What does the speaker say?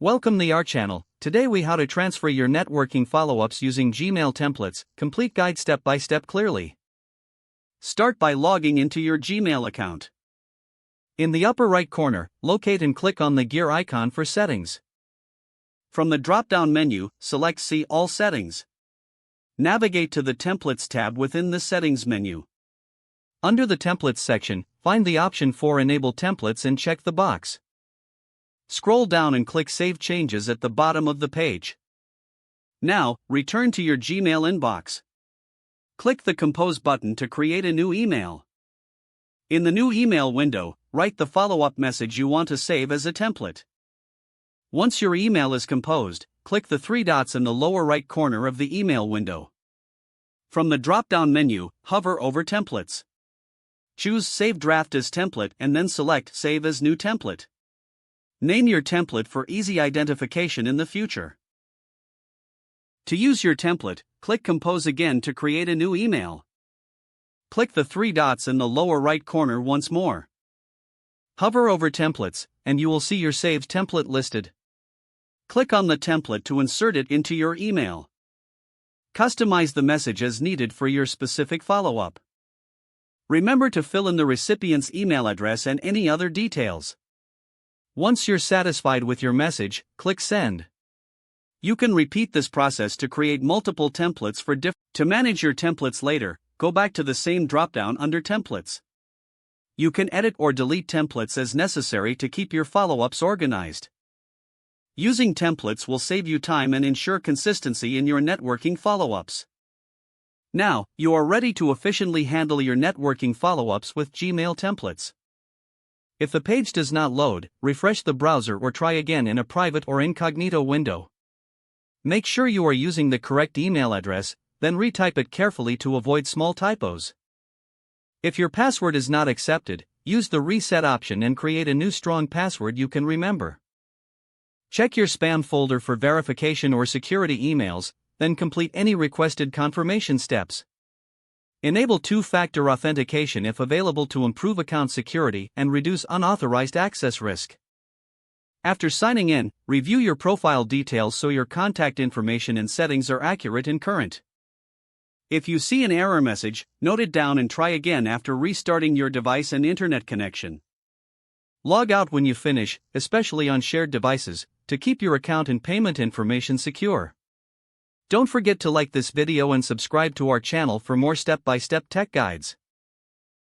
Welcome to our channel. Today we how to transfer your networking follow-ups using Gmail templates. Complete guide step by step clearly. Start by logging into your Gmail account. In the upper right corner, locate and click on the gear icon for settings. From the drop-down menu, select See All Settings. Navigate to the Templates tab within the Settings menu. Under the Templates section, find the option for Enable Templates and check the box. Scroll down and click Save Changes at the bottom of the page. Now, return to your Gmail inbox. Click the Compose button to create a new email. In the new email window, write the follow-up message you want to save as a template. Once your email is composed, click the three dots in the lower right corner of the email window. From the drop-down menu, hover over Templates. Choose Save Draft as Template and then select Save as New Template. Name your template for easy identification in the future. To use your template, click Compose again to create a new email. Click the three dots in the lower right corner once more. Hover over Templates, and you will see your saved template listed. Click on the template to insert it into your email. Customize the message as needed for your specific follow-up. Remember to fill in the recipient's email address and any other details. Once you're satisfied with your message, click Send. You can repeat this process to create multiple templates for To manage your templates later, go back to the same drop-down under Templates. You can edit or delete templates as necessary to keep your follow-ups organized. Using templates will save you time and ensure consistency in your networking follow-ups. Now, you are ready to efficiently handle your networking follow-ups with Gmail templates. If the page does not load, refresh the browser or try again in a private or incognito window. Make sure you are using the correct email address, then retype it carefully to avoid small typos. If your password is not accepted, use the reset option and create a new strong password you can remember. Check your spam folder for verification or security emails, then complete any requested confirmation steps. Enable two-factor authentication if available to improve account security and reduce unauthorized access risk. After signing in, review your profile details so your contact information and settings are accurate and current. If you see an error message, note it down and try again after restarting your device and internet connection. Log out when you finish, especially on shared devices, to keep your account and payment information secure. Don't forget to like this video and subscribe to our channel for more step-by-step tech guides.